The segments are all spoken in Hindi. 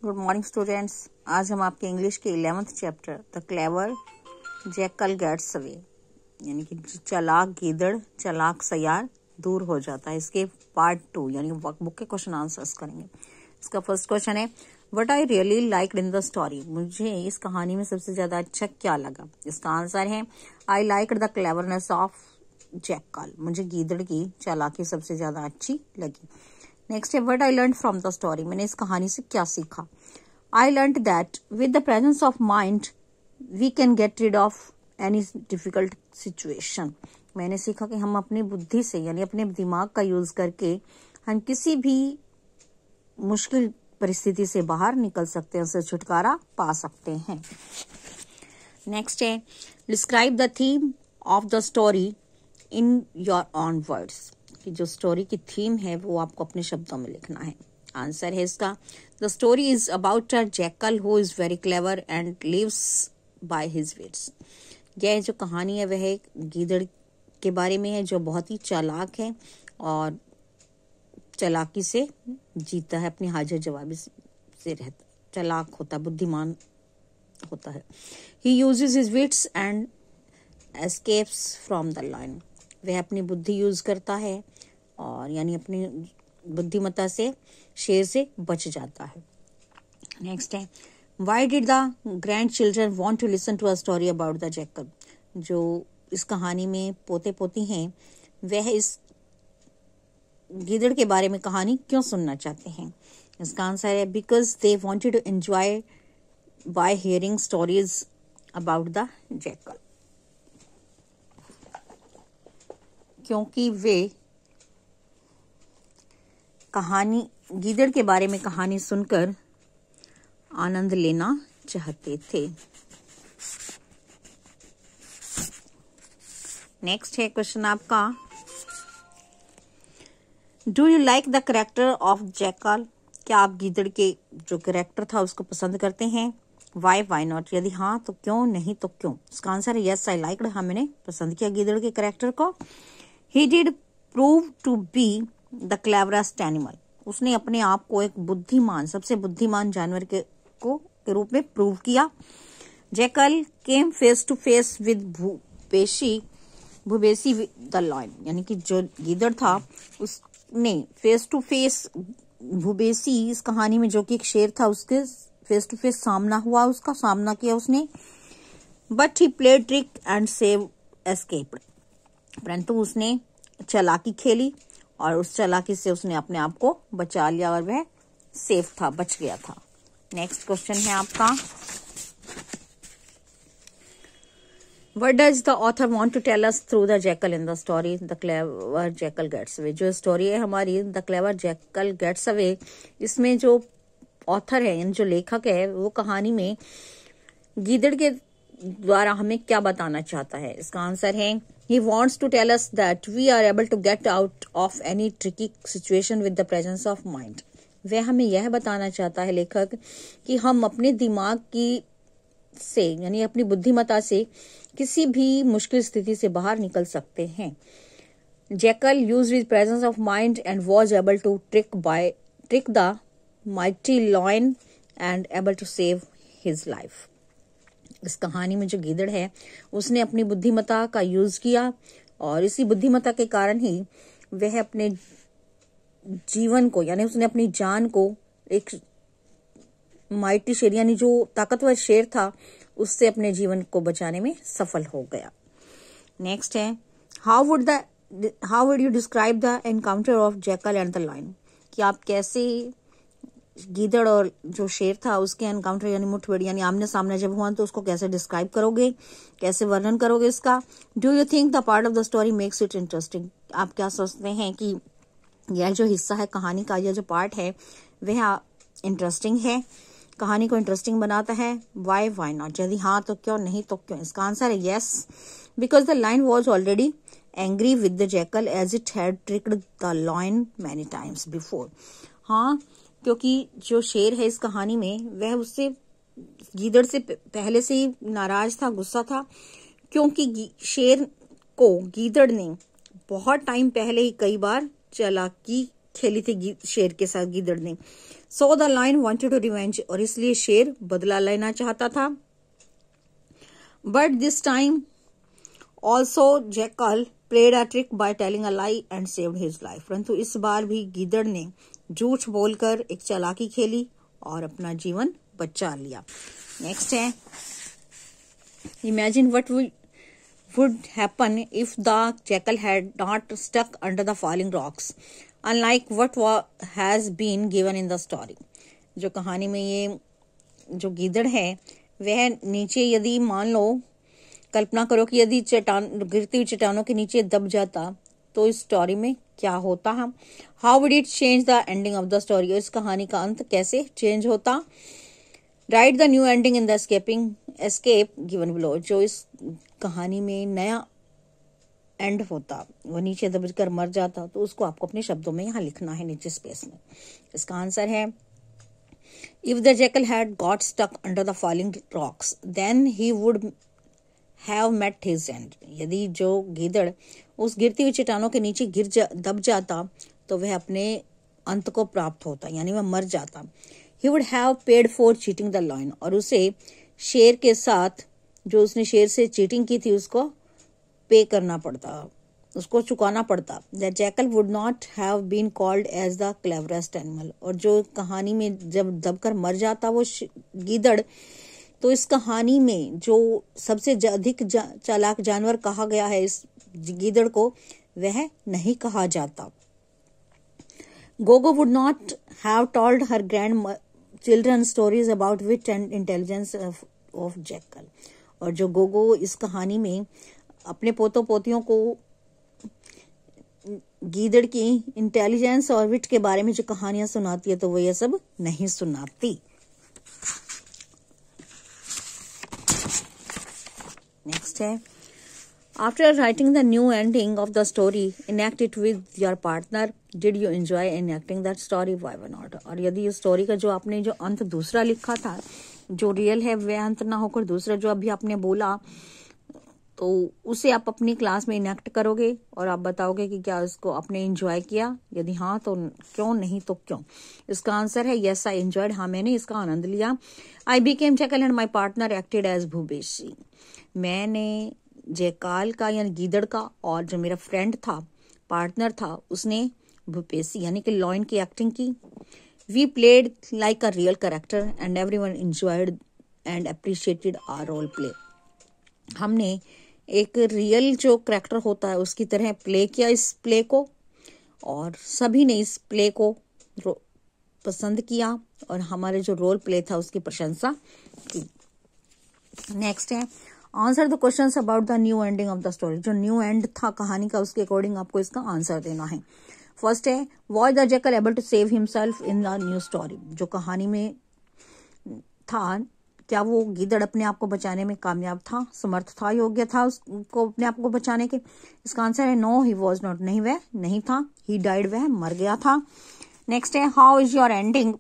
Good morning students. आज हम आपके इंग्लिश के 11th chapter the clever jackal gets away यानी कि चालाक गीदड़ चालाक सयार दूर हो जाता है, इसके पार्ट 2 यानी वर्कबुक के क्वेश्चन आंसर्स करेंगे। इसका फर्स्ट क्वेश्चन है what I really liked in the story. मुझे इस कहानी में सबसे ज्यादा अच्छा क्या लगा। इसका आंसर है I liked the cleverness of jackal. मुझे गीदड़ की चालाकी सबसे ज्यादा अच्छी लगी। नेक्स्ट है what I learn from the story. मैंने इस कहानी से क्या सीखा। I learn that with the presence of mind we can get rid of any difficult situation. मैंने सीखा कि हम अपनी बुद्धि से यानी अपने दिमाग का यूज करके हम किसी भी मुश्किल परिस्थिति से बाहर निकल सकते हैं, उससे छुटकारा पा सकते हैं। नेक्स्ट है describe the theme of the story in your on words. कि जो स्टोरी की थीम है वो आपको अपने शब्दों में लिखना है। आंसर है इसका the story is about a jackal who is very clever and lives by his wits. यह जो कहानी है वह गीदड़ के बारे में है जो बहुत ही चालाक है और चालाकी से जीता है, अपनी हाजिर जवाबी से रहता, चालाक होता है, बुद्धिमान होता है। He uses his wits and escapes from the lion. वह अपनी बुद्धि यूज करता है और यानी अपनी बुद्धिमत्ता से शेर से बच जाता है। नेक्स्ट है why did the grandchildren want to listen to a story about the jackal. जो इस कहानी में पोते पोती हैं वह इस गीदड़ के बारे में कहानी क्यों सुनना चाहते हैं। इसका आंसर है because they wanted to enjoy by hearing stories about the jackal. क्योंकि वे कहानी गीदड़ के बारे में कहानी सुनकर आनंद लेना चाहते थे। नेक्स्ट है क्वेश्चन आपका do you like the character of jackal. क्या आप गीदड़ के जो कैरेक्टर था उसको पसंद करते हैं। Why not. यदि हाँ तो क्यों, नहीं तो क्यों। इसका आंसर है यस आई लाइक्ड। हाँ मैंने पसंद किया गीदड़ के कैरेक्टर को। He did prove to be the cleverest animal. उसने अपने आप को एक बुद्धिमान, सबसे बुद्धिमान जानवर के रूप में प्रूव किया। Jackal came face to face with Bhubesi the lion. यानी कि जो गीदड़ था उसने फेस टू फेस भूबेसी, इस कहानी में जो कि एक शेर था, उसके फेस टू फेस सामना हुआ, उसका सामना किया उसने। But he played trick and save escaped. परंतु उसने चालाकी खेली और उस चालाकी से उसने अपने आप को बचा लिया और वह सेफ था, बच गया था। नेक्स्ट क्वेश्चन है आपका what does the author want to tell us through the jackal in the story the clever jackal gets away. जो स्टोरी है हमारी the clever jackal gets away, इसमें जो ऑथर है यानी जो लेखक है वो कहानी में गीदड़ के द्वारा हमें क्या बताना चाहता है। इसका आंसर है he wants to tell us that we are able to get out of any tricky situation with the presence of mind. वह हमें यह बताना चाहता है लेखक कि हम अपने दिमाग की से यानी अपनी बुद्धिमत्ता से किसी भी मुश्किल स्थिति से बाहर निकल सकते हैं। Jackal used his presence of mind and was able to trick the mighty lion and able to save his life. इस कहानी में जो गीदड़ है उसने अपनी बुद्धिमत्ता का यूज किया और इसी बुद्धिमत्ता के कारण ही वह अपने जीवन को यानी उसने अपनी जान को एक माइटी शेर यानी जो ताकतवर शेर था उससे अपने जीवन को बचाने में सफल हो गया। नेक्स्ट है how would you describe the encounter of jackal and the lion. कि आप कैसे गीदड़ और जो शेर था उसके एनकाउंटर यानी मुठभेड़ यानी आमने सामने जब हुआ तो उसको कैसे डिस्क्राइब करोगे, कैसे वर्णन करोगे इसका। Do you think the part of the story makes it interesting. आप क्या सोचते हैं कि यह जो हिस्सा है कहानी का, यह जो पार्ट है वह इंटरेस्टिंग है, कहानी को इंटरेस्टिंग बनाता है। Why not. यदि हाँ तो क्यों, नहीं तो क्यों। इसका आंसर है yes because the lion was already angry with the jackal as it had tricked the lion many times before. हाँ क्योंकि जो शेर है इस कहानी में वह उससे गीदड़ से पहले से ही नाराज था, गुस्सा था, क्योंकि शेर को गीदड़ ने बहुत टाइम पहले ही कई बार चालाकी खेली थी शेर के साथ गीदड़ ने। So the lion wanted to revenge, और इसलिए शेर बदला लेना चाहता था। But this time also jackal played a trick by telling a lie and saved his life. परंतु इस बार भी गीदड़ ने झूठ बोलकर एक चालाकी खेली और अपना जीवन बचा लिया। नेक्स्ट है, imagine what would happen if the jackal had not stuck under the falling rocks, unlike what has been given in the story। जो कहानी में ये जो गीदड़ है वह नीचे, यदि मान लो, कल्पना करो कि यदि गिरती हुई चट्टानों के नीचे दब जाता तो इस स्टोरी में क्या होता है। How would it change the ending of the story, इस कहानी का अंत कैसे चेंज होता। Right the new ending in the escape given below, जो इस कहानी में नया एंड होता, वो नीचे दबकर मर जाता, तो उसको आपको अपने शब्दों में यहाँ लिखना है नीचे स्पेस में। इसका आंसर है, if the jackal had got stuck under the falling rocks then he would have met his end. यदि जो गीदड़ उस गिरती हुई चट्टानों के नीचे दब जाता तो वह अपने अंत को प्राप्त होता, यानी वह मर जाता। He would have paid for cheating the lion, और उसे शेर के साथ, जो उसने शेर से चीटिंग की थी, उसको पे करना पड़ता, उसको चुकाना पड़ता। The jackal would not have been called as the cleverest animal, और जो कहानी में जब दबकर मर जाता वो गीदड़, तो इस कहानी में जो सबसे अधिक चालाक जानवर कहा गया है इस गीदड़ को, वह नहीं कहा जाता। Gogo would not have told her grandchildren stories about wit and intelligence of jackal, और जो गोगो इस कहानी में अपने पोतों पोतियों को गीदड़ की इंटेलिजेंस और विट के बारे में जो कहानियां सुनाती है, तो वो ये सब नहीं सुनाती। नेक्स्ट है, after writing the new ending of the story enact it with your partner, did you enjoy enacting that story, why were not. और यदि इस स्टोरी का जो आपने जो अंत दूसरा लिखा था, जो रियल है वह अंत ना होकर दूसरा जो अभी आपने बोला, तो उसे आप अपनी क्लास में इनैक्ट करोगे और आप बताओगे कि क्या इसको आपने एंजॉय किया, यदि हाँ तो क्यों, नहीं तो क्यों। इसका आंसर है यस आई एंजॉयड, हाँ मैंने इसका आनंद लिया। I became jackal and my partner acted as Bhubesi, मैंने जयकाल का यानी गीदड़ का, और जो मेरा फ्रेंड था, पार्टनर था, उसने भूपेशी यानी कि लॉयन की एक्टिंग की। We played like a real character and everyone enjoyed and appreciated our role play, हमने एक रियल जो कैरेक्टर होता है उसकी तरह प्ले किया इस प्ले को, और सभी ने इस प्ले को पसंद किया और हमारे जो रोल प्ले था उसकी प्रशंसा की। नेक्स्ट है, answer the questions about the new ending of the story, जो न्यू एंड था कहानी का उसके अकॉर्डिंग आपको इसका आंसर देना है। फर्स्ट है, was the jackal able to save himself in the new story, जो कहानी में था क्या वो गीदड़ अपने आप को बचाने में कामयाब था, समर्थ था, योग्य था उसको अपने आप को बचाने के। इसका आंसर है नो ही वॉज नॉट, नहीं वह नहीं था। ही डाइड, वह मर गया था। नेक्स्ट है, how is your ending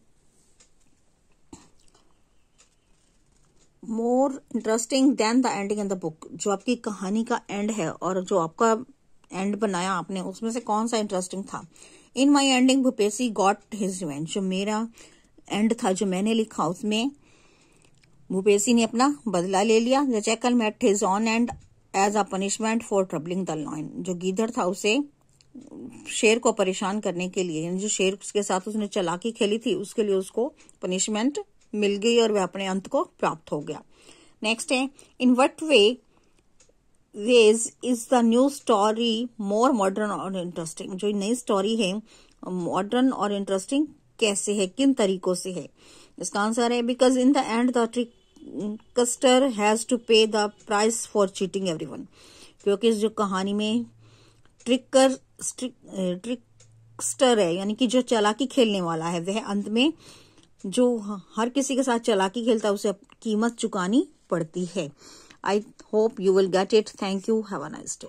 more interesting than the ending in the book, जो आपकी कहानी का एंड है और जो आपका एंड बनाया आपने उसमें से कौन सा इंटरेस्टिंग था। इन माई एंडिंग भूपेशी गॉट हिज रिवेंज, जो मेरा एंड था जो मैंने लिखा उसमें भूपेशी ने अपना बदला ले लिया। The jackal met his own end as a punishment for troubling the lion, जो गीदड़ था उसे शेर को परेशान करने के लिए, यानी जो शेर के साथ उसने चालाकी खेली थी उसके लिए उसको पनिशमेंट मिल गई और वह अपने अंत को प्राप्त हो गया। नेक्स्ट है, in what ways is the new story more modern और इंटरेस्टिंग, जो नई स्टोरी है मॉडर्न और इंटरेस्टिंग कैसे है, किन तरीकों से है। इसका आंसर है, because in the end the trickster has to pay the price for cheating everyone, क्योंकि इस जो कहानी में ट्रिकस्टर है यानी कि जो चालाकी खेलने वाला है, वह अंत में जो हर किसी के साथ चालाकी खेलता है उसे कीमत चुकानी पड़ती है। I hope you will get it. Thank you, have a nice day.